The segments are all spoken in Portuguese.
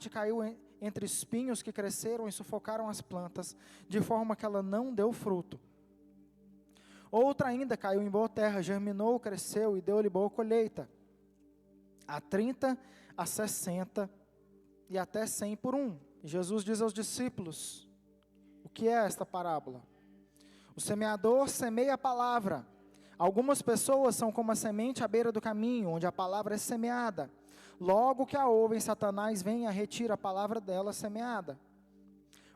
parte caiu entre espinhos que cresceram e sufocaram as plantas, de forma que ela não deu fruto. Outra ainda caiu em boa terra, germinou, cresceu e deu-lhe boa colheita. A 30, a 60 e até 100 por um. E Jesus diz aos discípulos, o que é esta parábola? O semeador semeia a palavra. Algumas pessoas são como a semente à beira do caminho, onde a palavra é semeada. Logo que a ouvem, Satanás vem e retira a palavra dela semeada.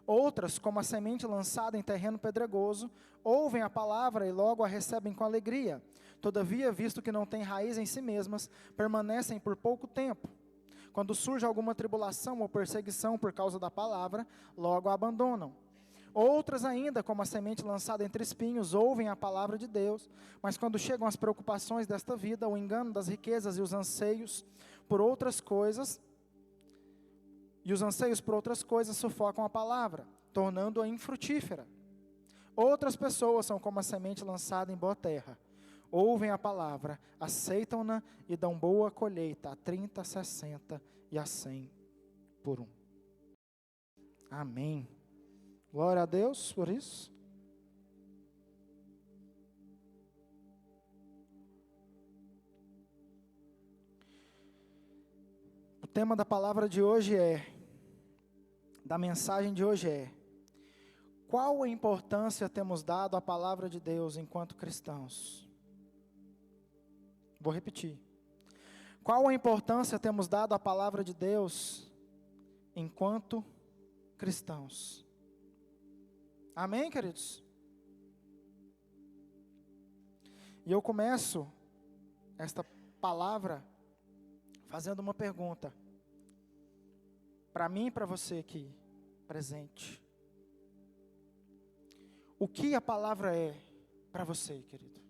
Outras, como a semente lançada em terreno pedregoso, ouvem a palavra e logo a recebem com alegria. Todavia, visto que não têm raiz em si mesmas, permanecem por pouco tempo. Quando surge alguma tribulação ou perseguição por causa da palavra, logo a abandonam. Outras ainda, como a semente lançada entre espinhos, ouvem a palavra de Deus, mas quando chegam as preocupações desta vida, o engano das riquezas e os anseios por outras coisas, sufocam a palavra, tornando-a infrutífera. Outras pessoas são como a semente lançada em boa terra. Ouvem a palavra, aceitam-na e dão boa colheita, a 30, a 60 e a 100 por um. Amém. Glória a Deus por isso. O tema da palavra de hoje da mensagem de hoje qual a importância temos dado à palavra de Deus enquanto cristãos? Vou repetir. Qual a importância temos dado à palavra de Deus enquanto cristãos? Amém, queridos? E eu começo esta palavra fazendo uma pergunta. Para mim e para você aqui, presente. O que a palavra é para você, querido?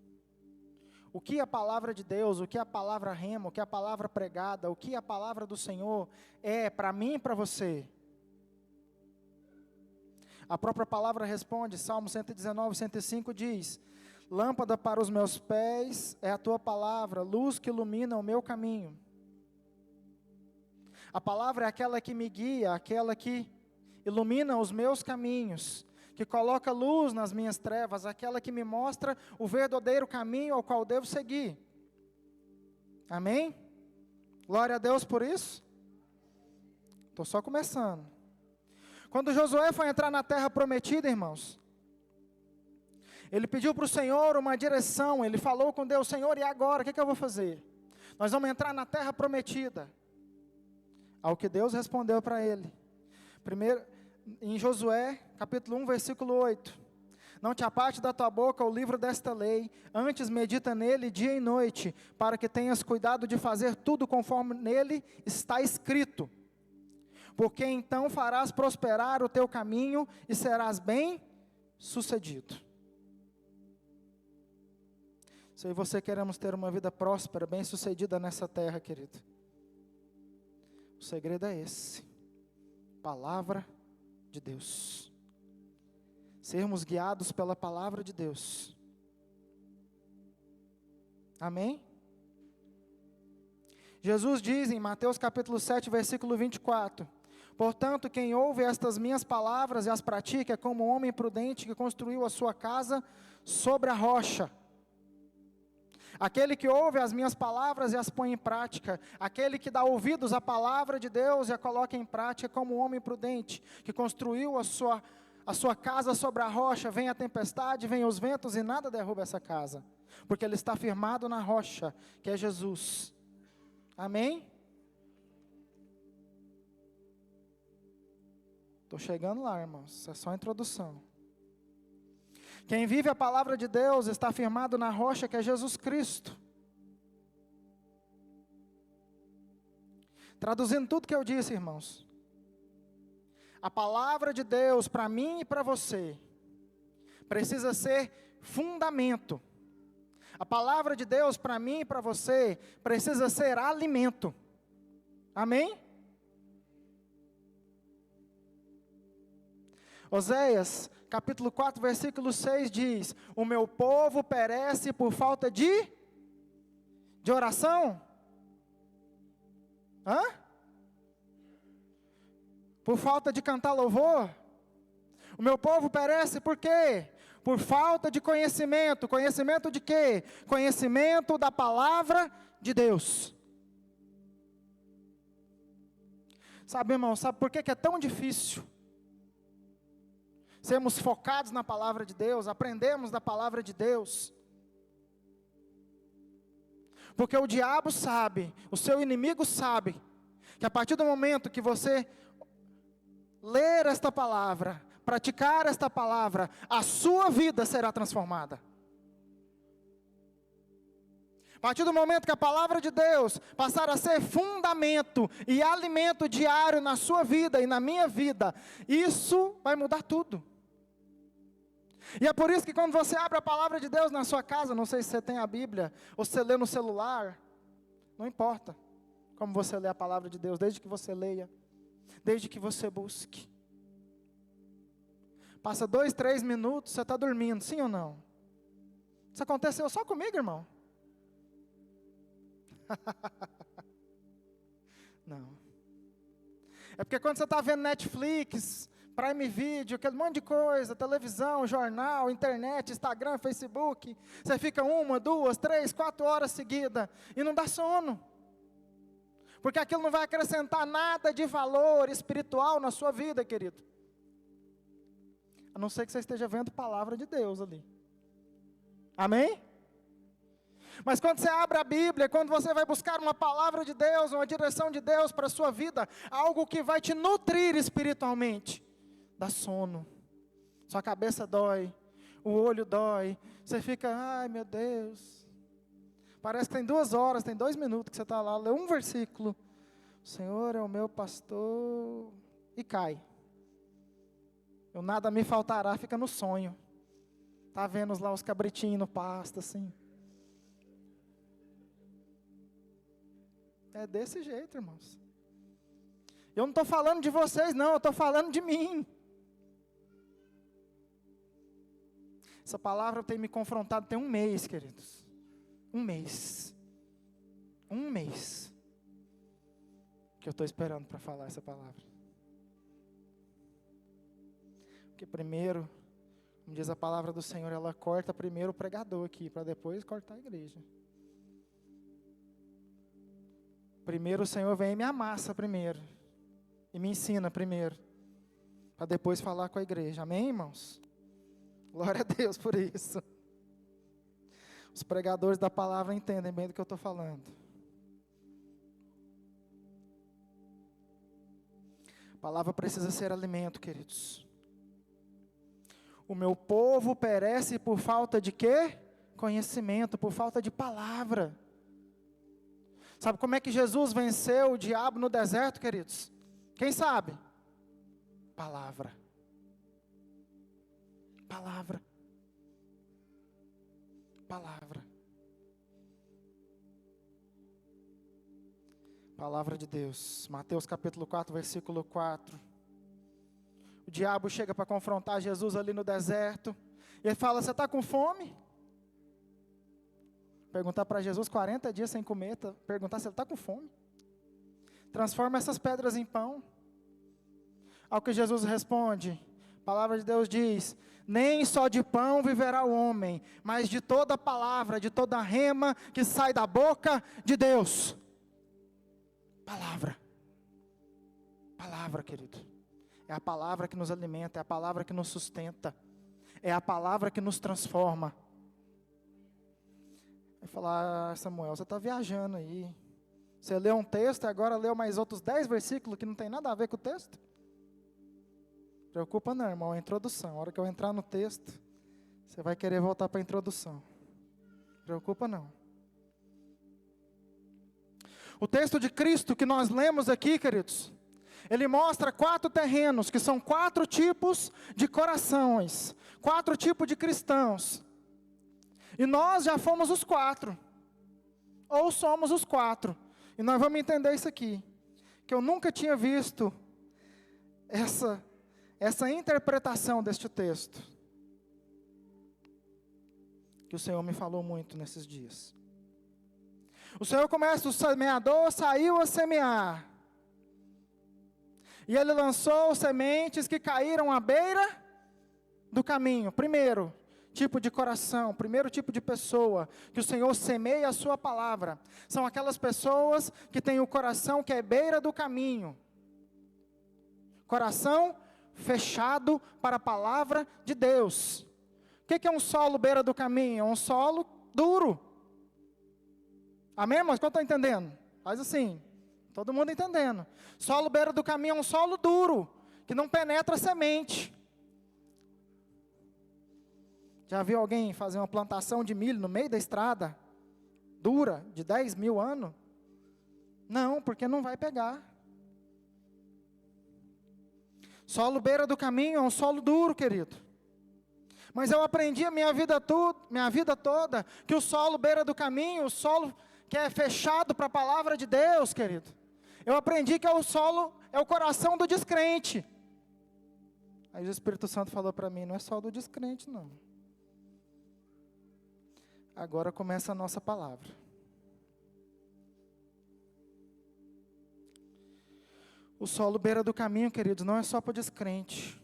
O que a palavra de Deus, o que a palavra rema, o que a palavra pregada, o que a palavra do Senhor é para mim e para você? A própria palavra responde, Salmo 119, 105 diz, lâmpada para os meus pés é a tua palavra, luz que ilumina o meu caminho. A palavra é aquela que me guia, aquela que ilumina os meus caminhos, que coloca luz nas minhas trevas, aquela que me mostra o verdadeiro caminho ao qual devo seguir. Amém? Glória a Deus por isso. Estou só começando. Quando Josué foi entrar na terra prometida, irmãos, ele pediu para o Senhor uma direção, ele falou com Deus, Senhor, e agora, o que eu vou fazer? Nós vamos entrar na terra prometida. Ao que Deus respondeu para ele. Primeiro, em Josué, capítulo 1, versículo 8. Não te aparte da tua boca o livro desta lei, antes medita nele dia e noite, para que tenhas cuidado de fazer tudo conforme nele está escrito. Porque então farás prosperar o teu caminho e serás bem sucedido. Se eu e você queremos ter uma vida próspera, bem sucedida nessa terra, querido. O segredo é esse. Palavra de Deus. Sermos guiados pela palavra de Deus. Amém? Jesus diz em Mateus capítulo 7, versículo 24. Portanto, quem ouve estas minhas palavras e as pratica é como um homem prudente que construiu a sua casa sobre a rocha. Aquele que ouve as minhas palavras e as põe em prática, aquele que dá ouvidos à palavra de Deus e a coloca em prática, como um homem prudente, que construiu a sua casa sobre a rocha, vem a tempestade, vem os ventos e nada derruba essa casa, porque ele está firmado na rocha, que é Jesus. Amém? Estou chegando lá, irmãos, é só a introdução. Quem vive a palavra de Deus está firmado na rocha que é Jesus Cristo. Traduzindo tudo que eu disse, irmãos. A palavra de Deus para mim e para você precisa ser fundamento. A palavra de Deus para mim e para você precisa ser alimento. Amém? Oséias, capítulo 4, versículo 6 diz, o meu povo perece por falta de oração? Por falta de cantar louvor? O meu povo perece por quê? Por falta de conhecimento. Conhecimento de quê? Conhecimento da palavra de Deus. Sabe, irmão, sabe por que é tão difícil sermos focados na palavra de Deus, aprendemos da palavra de Deus? Porque o diabo sabe, o seu inimigo sabe, que a partir do momento que você ler esta palavra, praticar esta palavra, a sua vida será transformada. A partir do momento que a palavra de Deus passar a ser fundamento e alimento diário na sua vida e na minha vida, isso vai mudar tudo. E é por isso que quando você abre a palavra de Deus na sua casa, não sei se você tem a Bíblia, ou se você lê no celular, não importa como você lê a palavra de Deus, desde que você leia, desde que você busque. Passa 2, 3 minutos, você está dormindo, sim ou não? Isso aconteceu só comigo, irmão? Não. É porque quando você está vendo Netflix, Prime Video, aquele monte de coisa, televisão, jornal, internet, Instagram, Facebook, você fica 1, 2, 3, 4 horas seguidas e não dá sono. Porque aquilo não vai acrescentar nada de valor espiritual na sua vida, querido. A não ser que você esteja vendo a palavra de Deus ali. Amém? Mas quando você abre a Bíblia, quando você vai buscar uma palavra de Deus, uma direção de Deus para a sua vida, algo que vai te nutrir espiritualmente, dá sono, sua cabeça dói, o olho dói, você fica, ai meu Deus, parece que tem 2 horas, tem 2 minutos que você está lá, lê um versículo, o Senhor é o meu pastor, e cai. Eu nada me faltará, fica no sonho. Está vendo lá os cabritinhos no pasto, assim. É desse jeito, irmãos. Eu não estou falando de vocês, não, eu estou falando de mim. Essa palavra tem me confrontado tem 1 mês, queridos. 1 mês. 1 mês. Que eu estou esperando para falar essa palavra. Porque primeiro, como diz a palavra do Senhor, ela corta primeiro o pregador aqui, para depois cortar a igreja. Primeiro o Senhor vem e me amassa primeiro. E me ensina primeiro. Para depois falar com a igreja. Amém, irmãos? Glória a Deus por isso. Os pregadores da palavra entendem bem do que eu estou falando. A palavra precisa ser alimento, queridos. O meu povo perece por falta de quê? Conhecimento, por falta de palavra. Sabe como é que Jesus venceu o diabo no deserto, queridos? Quem sabe? Palavra. Palavra. Palavra. Palavra de Deus. Mateus capítulo 4, versículo 4. O diabo chega para confrontar Jesus ali no deserto. E ele fala, você está com fome? Perguntar para Jesus 40 dias sem comer, perguntar se ele está com fome. Transforma essas pedras em pão. Ao que Jesus responde, a palavra de Deus diz, nem só de pão viverá o homem, mas de toda palavra, de toda rema que sai da boca de Deus. Palavra. Palavra, querido. É a palavra que nos alimenta, é a palavra que nos sustenta, é a palavra que nos transforma. Vai falar, Samuel, você está viajando aí. Você leu um texto e agora leu mais outros 10 versículos que não tem nada a ver com o texto? Preocupa não, irmão, é a introdução. A hora que eu entrar no texto, você vai querer voltar para a introdução. Preocupa não. O texto de Cristo que nós lemos aqui, queridos, ele mostra 4 terrenos, que são 4 tipos de corações, 4 tipos de cristãos. E nós já fomos os 4, ou somos os 4. E nós vamos entender isso aqui, que eu nunca tinha visto essa interpretação deste texto, que o Senhor me falou muito nesses dias. O Senhor começa, o semeador saiu a semear. E ele lançou sementes que caíram à beira do caminho. Primeiro tipo de coração, primeiro tipo de pessoa que o Senhor semeia a sua palavra, são aquelas pessoas que têm o coração que é beira do caminho. Coração fechado para a palavra de Deus. O que é um solo beira do caminho? É um solo duro. Amém, irmãos? Quanto estão entendendo? Faz assim, todo mundo entendendo. Solo beira do caminho é um solo duro, que não penetra a semente. Já viu alguém fazer uma plantação de milho no meio da estrada? Dura, de 10 mil anos? Não, porque não vai pegar. Solo beira do caminho é um solo duro, querido. Mas eu aprendi a minha vida toda, que o solo beira do caminho, o solo que é fechado para a palavra de Deus, querido. Eu aprendi que é o solo, é o coração do descrente. Aí o Espírito Santo falou para mim, não é só do descrente, não. Agora começa a nossa palavra. O solo beira do caminho, queridos, não é só para o descrente,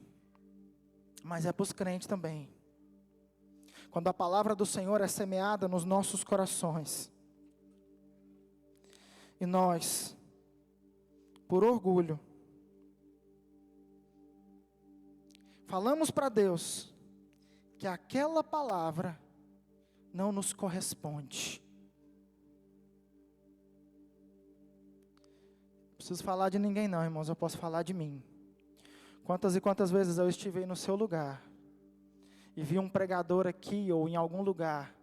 mas é para os crentes também. Quando a palavra do Senhor é semeada nos nossos corações, e nós, por orgulho, falamos para Deus que aquela palavra não nos corresponde. Não preciso falar de ninguém não, irmãos, eu posso falar de mim. Quantas e quantas vezes eu estive no seu lugar e vi um pregador aqui ou em algum lugar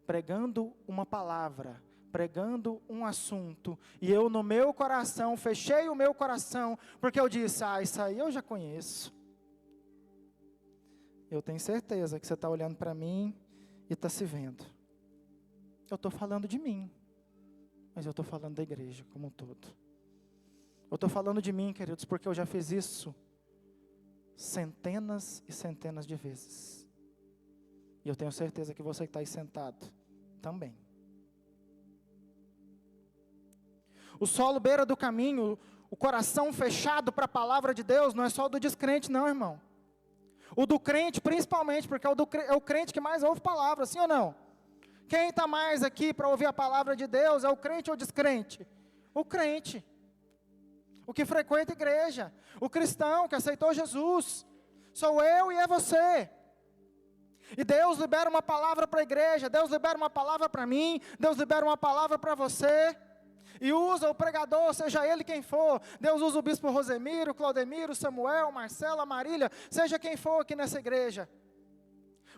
pregando uma palavra, pregando um assunto, e eu no meu coração, fechei o meu coração, porque eu disse, isso aí eu já conheço. Eu tenho certeza que você está olhando para mim e está se vendo. Eu estou falando de mim, mas eu estou falando da igreja como um todo. Eu estou falando de mim, queridos, porque eu já fiz isso centenas e centenas de vezes. E eu tenho certeza que você que está aí sentado também. O solo beira do caminho, o coração fechado para a palavra de Deus, não é só o do descrente não, irmão. O do crente principalmente, porque é o crente que mais ouve palavra, sim ou não? Quem está mais aqui para ouvir a palavra de Deus, é o crente ou o descrente? O crente. O que frequenta a igreja. O cristão que aceitou Jesus. Sou eu e é você. E Deus libera uma palavra para a igreja, Deus libera uma palavra para mim, Deus libera uma palavra para você. E usa o pregador, seja ele quem for. Deus usa o bispo Rosemiro, Claudemiro, Samuel, Marcela, Marília, seja quem for aqui nessa igreja.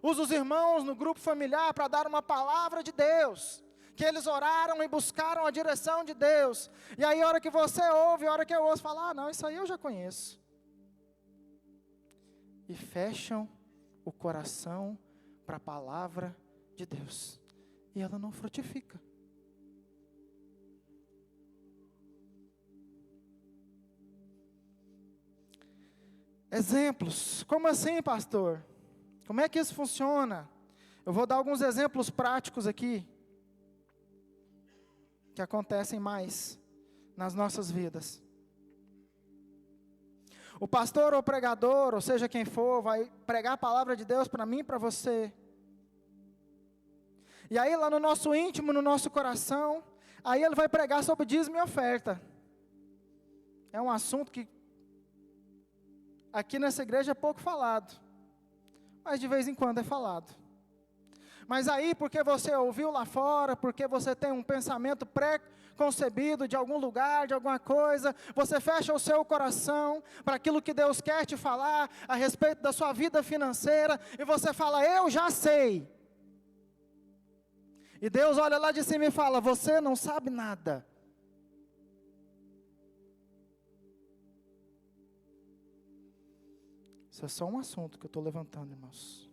Usa os irmãos no grupo familiar para dar uma palavra de Deus. Que eles oraram e buscaram a direção de Deus. E aí a hora que você ouve, a hora que eu ouço, fala, não, isso aí eu já conheço. E fecham o coração para a palavra de Deus. E ela não frutifica. Exemplos. Como assim, pastor? Como é que isso funciona? Eu vou dar alguns exemplos práticos aqui, que acontecem mais nas nossas vidas. O pastor ou pregador, ou seja quem for, vai pregar a palavra de Deus para mim e para você. E aí lá no nosso íntimo, no nosso coração, aí ele vai pregar sobre dízimo e oferta. É um assunto que aqui nessa igreja é pouco falado, mas de vez em quando é falado. Mas aí, porque você ouviu lá fora, porque você tem um pensamento pré-concebido de algum lugar, de alguma coisa, você fecha o seu coração para aquilo que Deus quer te falar a respeito da sua vida financeira, e você fala, eu já sei. E Deus olha lá de cima e fala, você não sabe nada. Isso é só um assunto que eu estou levantando, irmãos.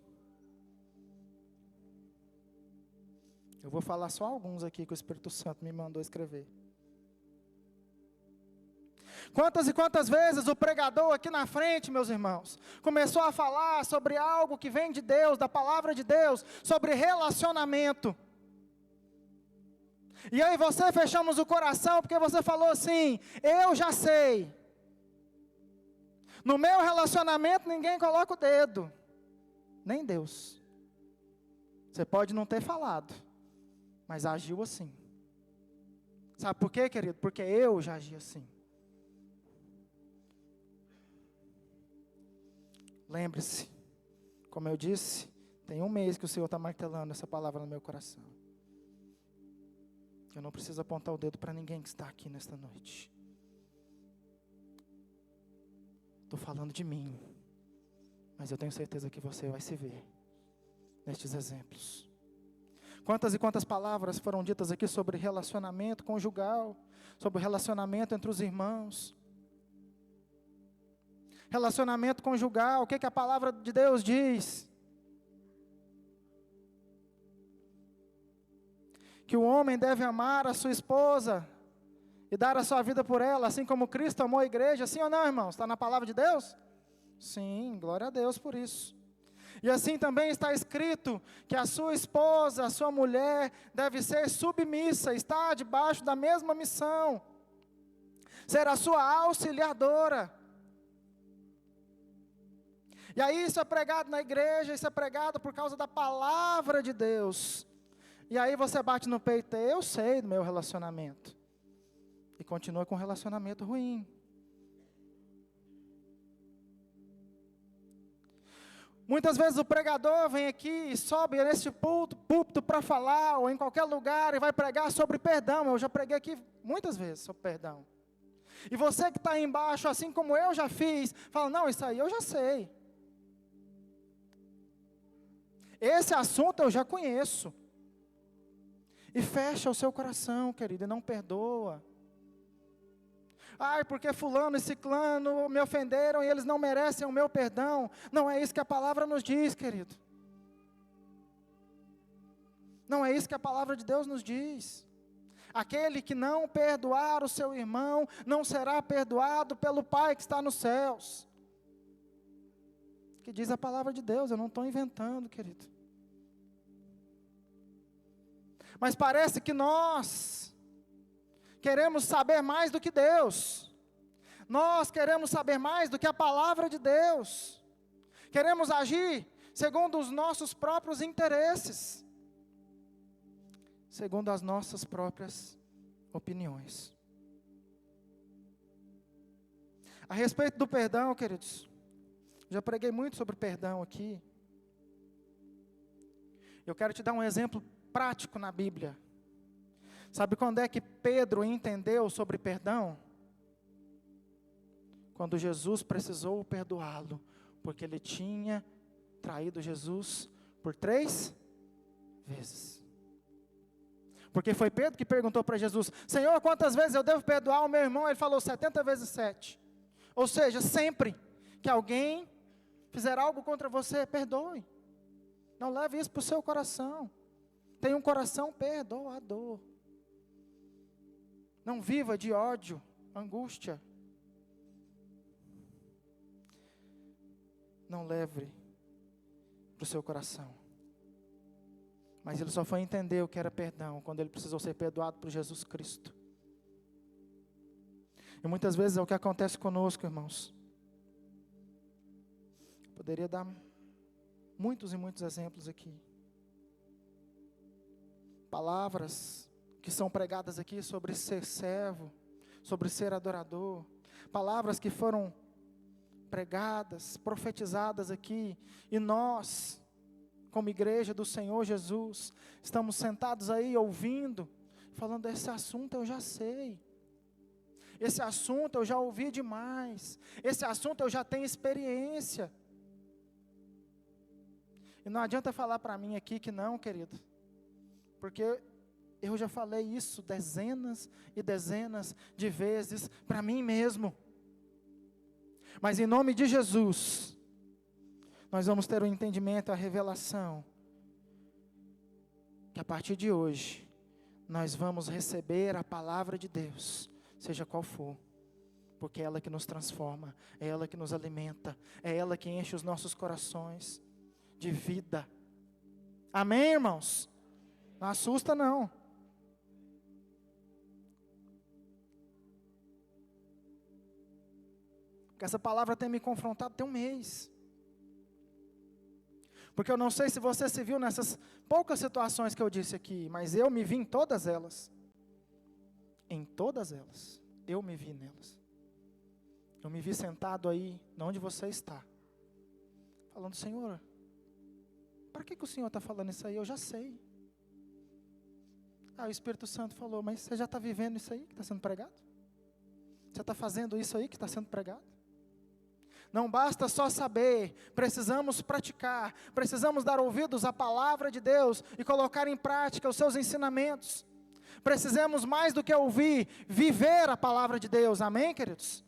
Eu vou falar só alguns aqui que o Espírito Santo me mandou escrever. Quantas e quantas vezes o pregador aqui na frente, meus irmãos, começou a falar sobre algo que vem de Deus, da palavra de Deus, sobre relacionamento. E aí você fechamos o coração porque você falou assim, eu já sei. No meu relacionamento ninguém coloca o dedo, nem Deus. Você pode não ter falado, mas agiu assim. Sabe por quê, querido? Porque eu já agi assim. Lembre-se, como eu disse, tem um mês que o Senhor está martelando essa palavra no meu coração. Eu não preciso apontar o dedo para ninguém que está aqui nesta noite. Estou falando de mim, mas eu tenho certeza que você vai se ver nestes exemplos. Quantas e quantas palavras foram ditas aqui sobre relacionamento conjugal, sobre o relacionamento entre os irmãos. Relacionamento conjugal, o que a palavra de Deus diz? Que o homem deve amar a sua esposa e dar a sua vida por ela, assim como Cristo amou a igreja. Sim ou não, irmãos? Está na palavra de Deus? Sim, glória a Deus por isso. E assim também está escrito que a sua esposa, a sua mulher, deve ser submissa, estar debaixo da mesma missão, ser a sua auxiliadora. E aí isso é pregado na igreja, isso é pregado por causa da palavra de Deus. E aí você bate no peito, eu sei do meu relacionamento. E continua com um relacionamento ruim. Muitas vezes o pregador vem aqui e sobe nesse púlpito para falar, ou em qualquer lugar, e vai pregar sobre perdão. Eu já preguei aqui muitas vezes sobre perdão. E você que está aí embaixo, assim como eu já fiz, fala, não, isso aí eu já sei. Esse assunto eu já conheço. E fecha o seu coração, querido, e não perdoa. Ai, porque fulano e ciclano me ofenderam e eles não merecem o meu perdão. Não é isso que a palavra nos diz, querido. Não é isso que a palavra de Deus nos diz. Aquele que não perdoar o seu irmão, não será perdoado pelo Pai que está nos céus. Que diz a palavra de Deus, eu não estou inventando, querido. Mas parece que nós queremos saber mais do que Deus. Nós queremos saber mais do que a palavra de Deus. Queremos agir segundo os nossos próprios interesses, segundo as nossas próprias opiniões. A respeito do perdão, queridos, já preguei muito sobre perdão aqui. Eu quero te dar um exemplo prático na Bíblia. Sabe quando é que Pedro entendeu sobre perdão? Quando Jesus precisou perdoá-lo, porque ele tinha traído Jesus por 3 vezes. Porque foi Pedro que perguntou para Jesus, Senhor, quantas vezes eu devo perdoar o meu irmão? Ele falou 70 vezes 7. Ou seja, sempre que alguém fizer algo contra você, perdoe. Não leve isso para o seu coração. Tenha um coração perdoador. Não viva de ódio, angústia. Não leve para o seu coração. Mas ele só foi entender o que era perdão quando ele precisou ser perdoado por Jesus Cristo. E muitas vezes é o que acontece conosco, irmãos. Poderia dar muitos e muitos exemplos aqui. Palavras que são pregadas aqui sobre ser servo, sobre ser adorador. Palavras que foram pregadas, profetizadas aqui. E nós, como igreja do Senhor Jesus, estamos sentados aí ouvindo, falando, esse assunto eu já sei. Esse assunto eu já ouvi demais. Esse assunto eu já tenho experiência. E não adianta falar para mim aqui que não, querido. Porque eu já falei isso dezenas e dezenas de vezes para mim mesmo. Mas em nome de Jesus, nós vamos ter o entendimento, a revelação, que a partir de hoje, nós vamos receber a palavra de Deus, seja qual for, porque é ela que nos transforma, é ela que nos alimenta, é ela que enche os nossos corações de vida. Amém, irmãos? Não assusta não. Essa palavra tem me confrontado tem um mês. Porque eu não sei se você se viu nessas poucas situações que eu disse aqui, mas eu me vi em todas elas. Em todas elas, eu me vi nelas. Eu me vi sentado aí, onde você está, falando: Senhor, para que o Senhor está falando isso aí? Eu já sei. O Espírito Santo falou: mas você já está vivendo isso aí que está sendo pregado? Você está fazendo isso aí que está sendo pregado? Não basta só saber, precisamos praticar, precisamos dar ouvidos à palavra de Deus e colocar em prática os seus ensinamentos. Precisamos mais do que ouvir, viver a palavra de Deus, amém, queridos?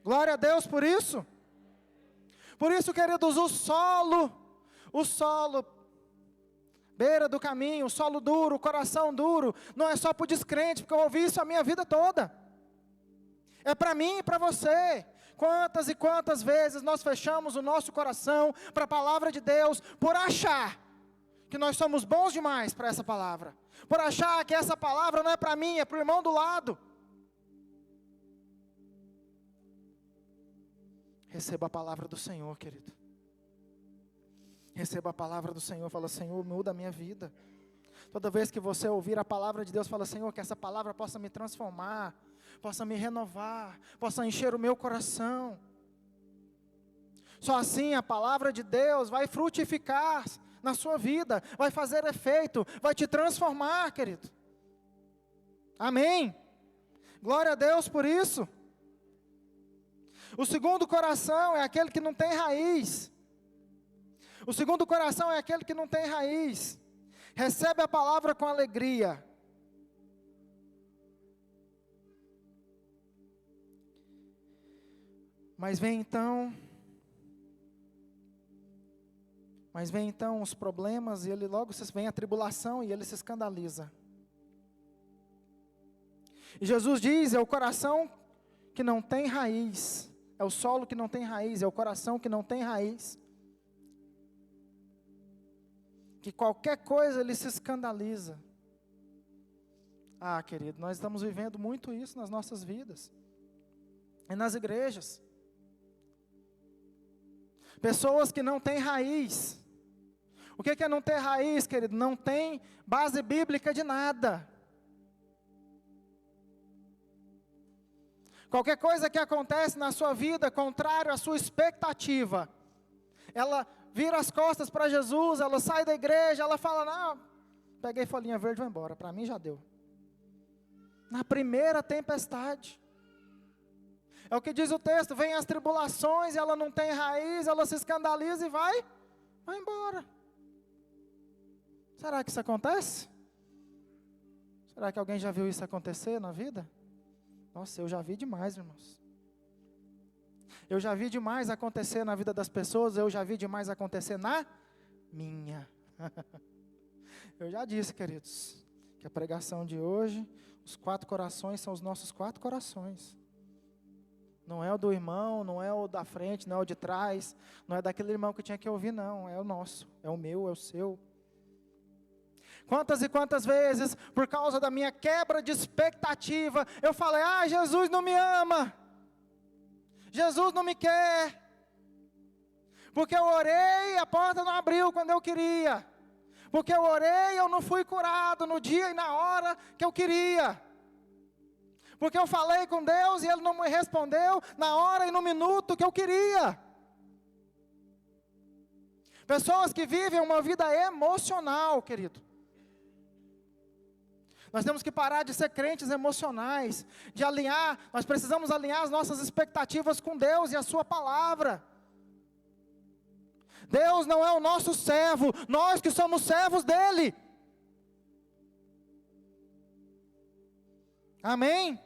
Glória a Deus por isso. Por isso, queridos, o solo, beira do caminho, o solo duro, o coração duro, não é só para o descrente, porque eu ouvi isso a minha vida toda. É para mim e para você. Quantas e quantas vezes nós fechamos o nosso coração para a palavra de Deus, por achar que nós somos bons demais para essa palavra, por achar que essa palavra não é para mim, é para o irmão do lado. Receba a palavra do Senhor, querido. Receba a palavra do Senhor, fala: Senhor, muda a minha vida. Toda vez que você ouvir a palavra de Deus, fala: Senhor, que essa palavra possa me transformar, possa me renovar, possa encher o meu coração. Só assim a palavra de Deus vai frutificar na sua vida, vai fazer efeito, vai te transformar, querido. Amém? Glória a Deus por isso. O segundo coração é aquele que não tem raiz. O segundo coração é aquele que não tem raiz. Recebe a palavra com alegria. Mas vem então os problemas, e ele logo vem a tribulação e ele se escandaliza. E Jesus diz: é o coração que não tem raiz, é o solo que não tem raiz, é o coração que não tem raiz, que qualquer coisa ele se escandaliza. Querido, nós estamos vivendo muito isso nas nossas vidas, e nas igrejas. Pessoas que não têm raiz. O que é não ter raiz, querido? Não tem base bíblica de nada. Qualquer coisa que acontece na sua vida, contrário à sua expectativa, ela vira as costas para Jesus, ela sai da igreja, ela fala: não, peguei folhinha verde e vou embora, para mim já deu. Na primeira tempestade. É o que diz o texto: vem as tribulações, ela não tem raiz, ela se escandaliza e vai embora. Será que isso acontece? Será que alguém já viu isso acontecer na vida? Nossa, eu já vi demais, irmãos. Eu já vi demais acontecer na vida das pessoas, eu já vi demais acontecer na minha. Eu já disse, queridos, que a pregação de hoje, os 4 corações são os nossos 4 corações. Não é o do irmão, não é o da frente, não é o de trás, não é daquele irmão que tinha que ouvir, não. É o nosso, é o meu, é o seu. Quantas e quantas vezes, por causa da minha quebra de expectativa, eu falei: Jesus não me ama, Jesus não me quer, porque eu orei e a porta não abriu quando eu queria, porque eu orei e eu não fui curado no dia e na hora que eu queria, porque eu falei com Deus e Ele não me respondeu na hora e no minuto que eu queria. Pessoas que vivem uma vida emocional, querido. Nós temos que parar de ser crentes emocionais, de alinhar, nós precisamos alinhar as nossas expectativas com Deus e a sua palavra. Deus não é o nosso servo, nós que somos servos dEle. Amém?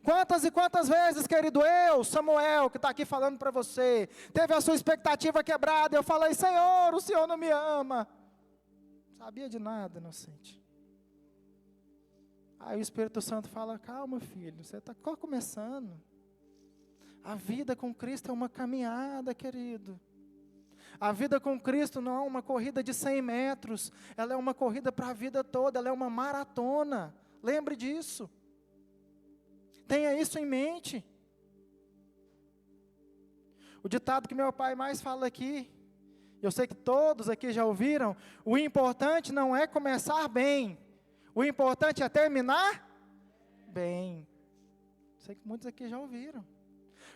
Quantas e quantas vezes, querido, Samuel, que está aqui falando para você, teve a sua expectativa quebrada, eu falei: Senhor, o Senhor não me ama. Não sabia de nada, inocente. Aí o Espírito Santo fala: calma, filho, você está começando. A vida com Cristo é uma caminhada, querido. A vida com Cristo não é uma corrida de 100 metros, ela é uma corrida para a vida toda, ela é uma maratona. Lembre disso. Tenha isso em mente. O ditado que meu pai mais fala aqui, eu sei que todos aqui já ouviram, o importante não é começar bem, o importante é terminar bem. Sei que muitos aqui já ouviram.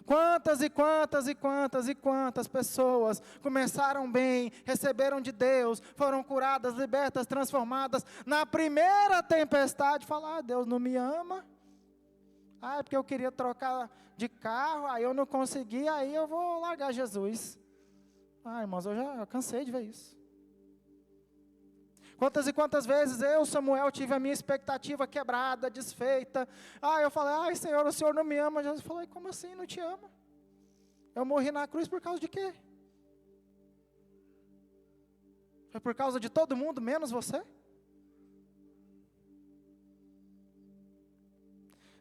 Quantas e quantas e quantas e quantas pessoas começaram bem, receberam de Deus, foram curadas, libertas, transformadas, na primeira tempestade, falaram, Deus não me ama, é porque eu queria trocar de carro, aí eu não consegui, aí eu vou largar Jesus. Irmãos, eu já cansei de ver isso. Quantas e quantas vezes eu, Samuel, tive a minha expectativa quebrada, desfeita. Eu falei, Senhor, o Senhor não me ama. Jesus falou, como assim não te ama? Eu morri na cruz por causa de quê? Foi por causa de todo mundo, menos você?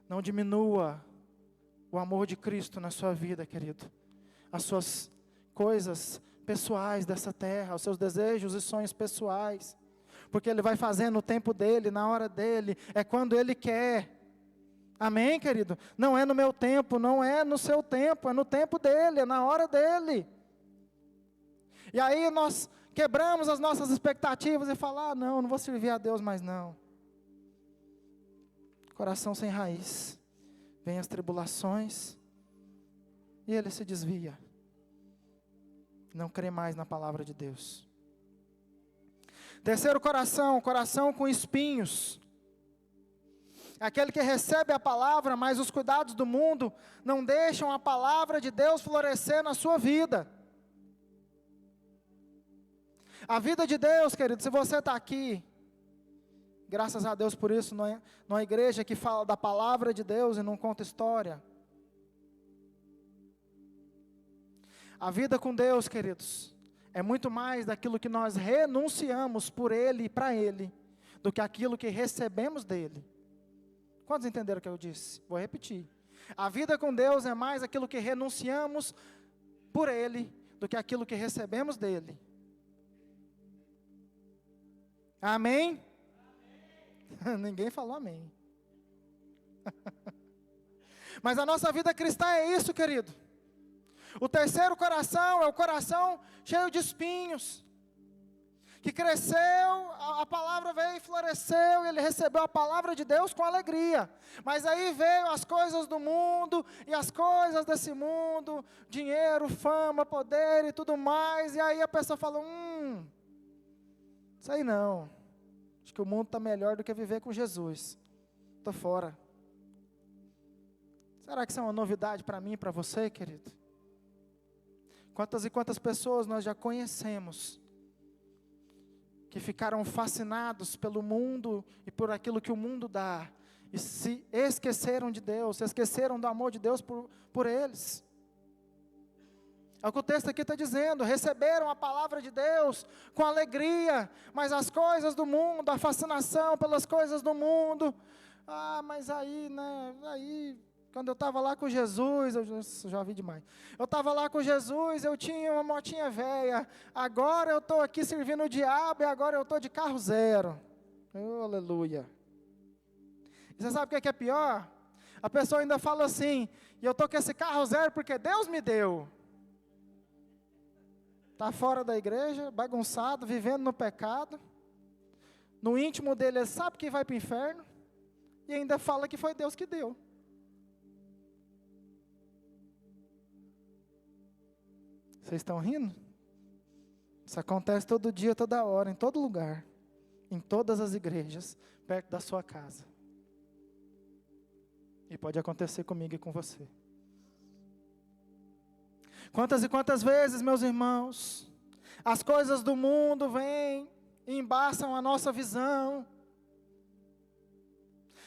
Não diminua o amor de Cristo na sua vida, querido. As suas coisas pessoais dessa terra, os seus desejos e sonhos pessoais. Porque Ele vai fazer no tempo dEle, na hora dEle, é quando Ele quer. Amém, querido? Não é no meu tempo, não é no seu tempo, é no tempo dEle, é na hora dEle. E aí nós quebramos as nossas expectativas e falamos, não vou servir a Deus mais não. Coração sem raiz, vem as tribulações, e ele se desvia. Não crê mais na palavra de Deus. Terceiro coração, coração com espinhos. Aquele que recebe a palavra, mas os cuidados do mundo não deixam a palavra de Deus florescer na sua vida. A vida de Deus, querido, se você está aqui, graças a Deus por isso, numa igreja que fala da palavra de Deus e não conta história. A vida com Deus, queridos, é muito mais daquilo que nós renunciamos por Ele e para Ele, do que aquilo que recebemos dEle. Quantos entenderam o que eu disse? Vou repetir. A vida com Deus é mais aquilo que renunciamos por Ele, do que aquilo que recebemos dEle. Amém? Amém. Ninguém falou amém. Mas a nossa vida cristã é isso, querido. O terceiro coração é o coração cheio de espinhos, que cresceu, a palavra veio e floresceu, e ele recebeu a palavra de Deus com alegria. Mas aí veio as coisas do mundo, e as coisas desse mundo, dinheiro, fama, poder e tudo mais, e aí a pessoa fala, isso aí não, acho que o mundo está melhor do que viver com Jesus, estou fora. Será que isso é uma novidade para mim e para você, querido? Quantas e quantas pessoas nós já conhecemos, que ficaram fascinados pelo mundo e por aquilo que o mundo dá, e se esqueceram de Deus, se esqueceram do amor de Deus por eles. É o que o texto aqui está dizendo, receberam a palavra de Deus com alegria, mas as coisas do mundo, a fascinação pelas coisas do mundo, mas aí, quando eu estava lá com Jesus, eu já ouvi demais. Eu estava lá com Jesus, eu tinha uma motinha velha. Agora eu estou aqui servindo o diabo e agora eu estou de carro zero. Aleluia. E você sabe o que é pior? A pessoa ainda fala assim, e eu estou com esse carro zero porque Deus me deu. Está fora da igreja, bagunçado, vivendo no pecado. No íntimo dele, ele sabe que vai para o inferno. E ainda fala que foi Deus que deu. Vocês estão rindo? Isso acontece todo dia, toda hora, em todo lugar. Em todas as igrejas, perto da sua casa. E pode acontecer comigo e com você. Quantas e quantas vezes, meus irmãos, as coisas do mundo vêm e embaçam a nossa visão.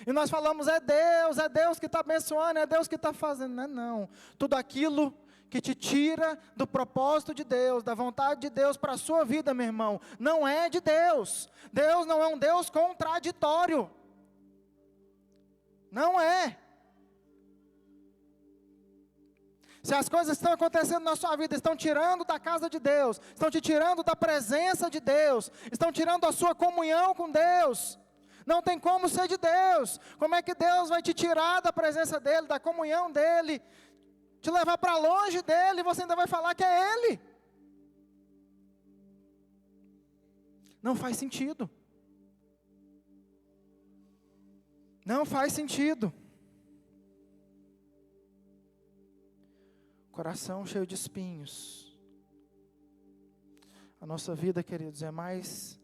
E nós falamos, é Deus que está abençoando, é Deus que está fazendo. Não. Tudo aquilo que te tira do propósito de Deus, da vontade de Deus para a sua vida, meu irmão, não é de Deus. Deus não é um Deus contraditório. Não é. Se as coisas que estão acontecendo na sua vida estão tirando da casa de Deus, estão te tirando da presença de Deus, estão tirando a sua comunhão com Deus, não tem como ser de Deus. Como é que Deus vai te tirar da presença dEle, da comunhão dEle, te levar para longe dele, e você ainda vai falar que é ele. Não faz sentido. Não faz sentido. Coração cheio de espinhos. A nossa vida, queridos, é mais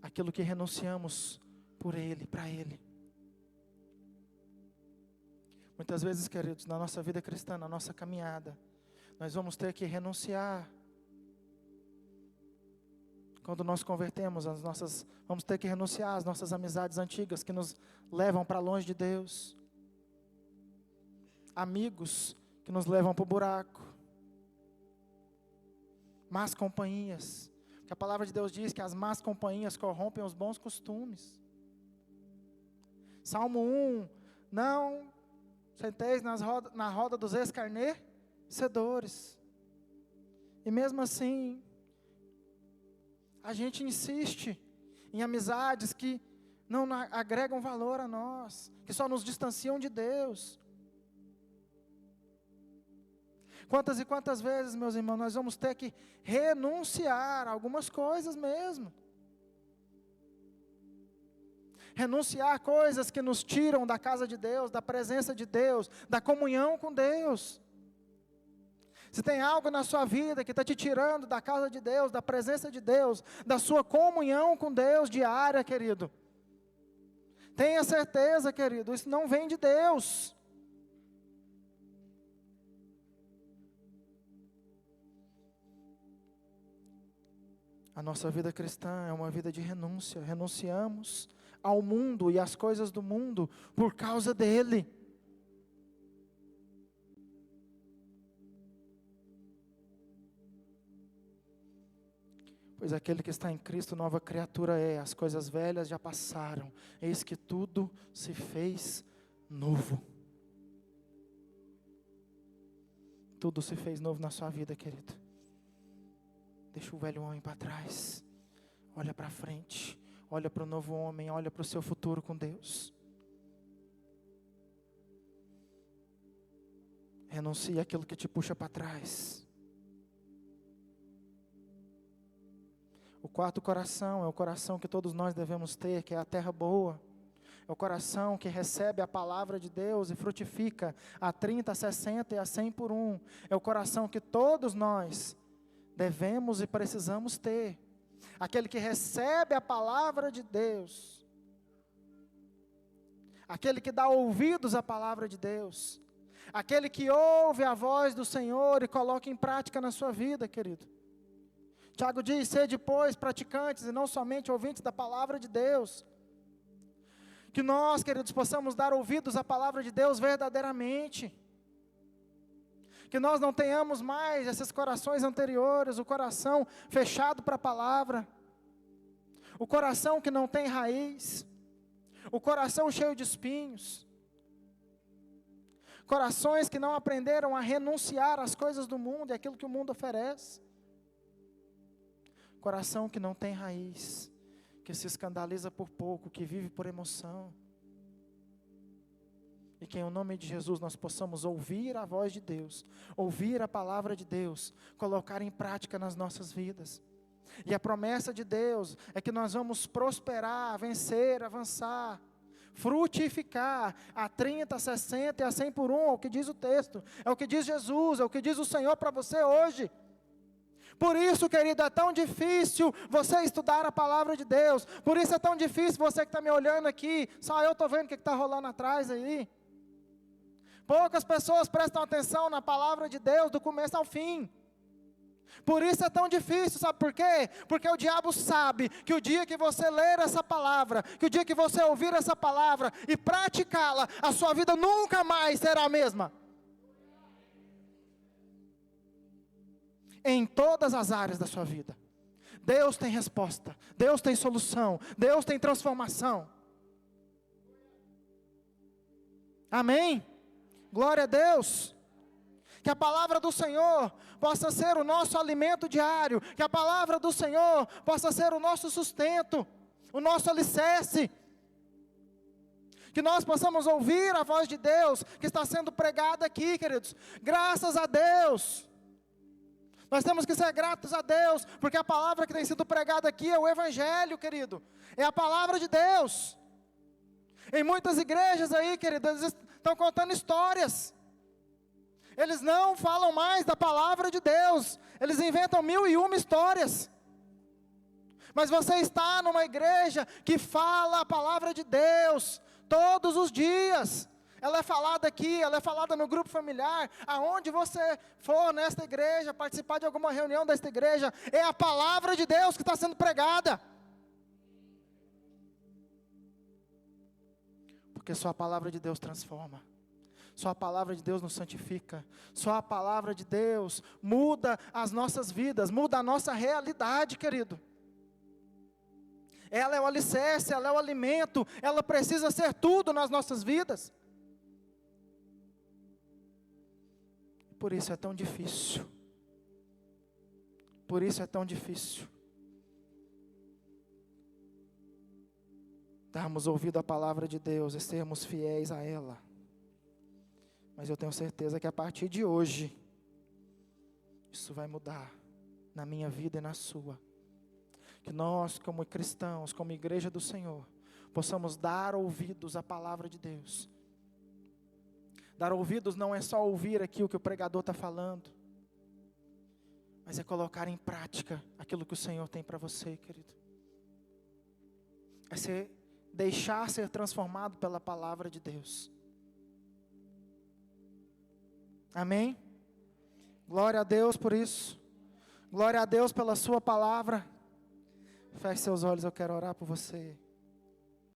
aquilo que renunciamos por Ele, para Ele. Muitas vezes, queridos, na nossa vida cristã, na nossa caminhada, nós vamos ter que renunciar. Quando nós convertemos, vamos ter que renunciar às nossas amizades antigas que nos levam para longe de Deus. Amigos que nos levam para o buraco. Más companhias. Porque a palavra de Deus diz que as más companhias corrompem os bons costumes. Salmo 1, não senteis na roda dos escarnecedores. E mesmo assim, a gente insiste em amizades que não agregam valor a nós, que só nos distanciam de Deus. Quantas e quantas vezes, meus irmãos, nós vamos ter que renunciar a algumas coisas mesmo. Renunciar coisas que nos tiram da casa de Deus, da presença de Deus, da comunhão com Deus. Se tem algo na sua vida que está te tirando da casa de Deus, da presença de Deus, da sua comunhão com Deus diária, querido, tenha certeza, querido, isso não vem de Deus. A nossa vida cristã é uma vida de renúncia. Renunciamos ao mundo e às coisas do mundo por causa dele. Pois aquele que está em Cristo, nova criatura é. As coisas velhas já passaram. Eis que tudo se fez novo. Tudo se fez novo na sua vida, querido. Deixa o velho homem para trás. Olha para frente. Olha para o novo homem. Olha para o seu futuro com Deus. Renuncie àquilo que te puxa para trás. O quarto coração é o coração que todos nós devemos ter, que é a terra boa. É o coração que recebe a palavra de Deus e frutifica a 30, a 60 e a 100 por um. É o coração que todos nós devemos e precisamos ter. Aquele que recebe a palavra de Deus. Aquele que dá ouvidos à palavra de Deus. Aquele que ouve a voz do Senhor e coloca em prática na sua vida, querido. Tiago diz, sede, pois, praticantes e não somente ouvintes da palavra de Deus. Que nós, queridos, possamos dar ouvidos à palavra de Deus verdadeiramente. Que nós não tenhamos mais esses corações anteriores, o coração fechado para a palavra. O coração que não tem raiz. O coração cheio de espinhos. Corações que não aprenderam a renunciar às coisas do mundo e àquilo que o mundo oferece. Coração que não tem raiz, que se escandaliza por pouco, que vive por emoção. E que em nome de Jesus nós possamos ouvir a voz de Deus, ouvir a palavra de Deus, colocar em prática nas nossas vidas. E a promessa de Deus é que nós vamos prosperar, vencer, avançar, frutificar a 30, a 60 e a 100 por um, é o que diz o texto, é o que diz Jesus, é o que diz o Senhor para você hoje. Por isso, querido, é tão difícil você estudar a palavra de Deus. Por isso é tão difícil você que está me olhando aqui. Só eu estou vendo o que está rolando atrás aí. Poucas pessoas prestam atenção na palavra de Deus do começo ao fim. Por isso é tão difícil, sabe por quê? Porque o diabo sabe que o dia que você ler essa palavra, que o dia que você ouvir essa palavra e praticá-la, a sua vida nunca mais será a mesma. Em todas as áreas da sua vida. Deus tem resposta, Deus tem solução, Deus tem transformação. Amém? Glória a Deus. Que a palavra do Senhor possa ser o nosso alimento diário, que a palavra do Senhor possa ser o nosso sustento, o nosso alicerce. Que nós possamos ouvir a voz de Deus que está sendo pregada aqui, queridos. Graças a Deus. Nós temos que ser gratos a Deus, porque a palavra que tem sido pregada aqui é o Evangelho, querido. É a palavra de Deus. Em muitas igrejas aí, querido, eles estão contando histórias. Eles não falam mais da palavra de Deus. Eles inventam 1001 histórias. Mas você está numa igreja que fala a palavra de Deus todos os dias. Ela é falada aqui, ela é falada no grupo familiar. Aonde você for nesta igreja, participar de alguma reunião desta igreja, é a palavra de Deus que está sendo pregada. Porque só a palavra de Deus transforma. Só a palavra de Deus nos santifica. Só a palavra de Deus muda as nossas vidas, muda a nossa realidade, querido. Ela é o alicerce, ela é o alimento, ela precisa ser tudo nas nossas vidas. Por isso é tão difícil. Por isso é tão difícil. Darmos ouvido à palavra de Deus e sermos fiéis a ela. Mas eu tenho certeza que a partir de hoje, isso vai mudar na minha vida e na sua. Que nós, como cristãos, como igreja do Senhor, possamos dar ouvidos à palavra de Deus. Dar ouvidos não é só ouvir aqui o que o pregador está falando, mas é colocar em prática aquilo que o Senhor tem para você, querido. É deixar ser transformado pela palavra de Deus. Amém? Glória a Deus por isso. Glória a Deus pela sua palavra. Feche seus olhos, eu quero orar por você.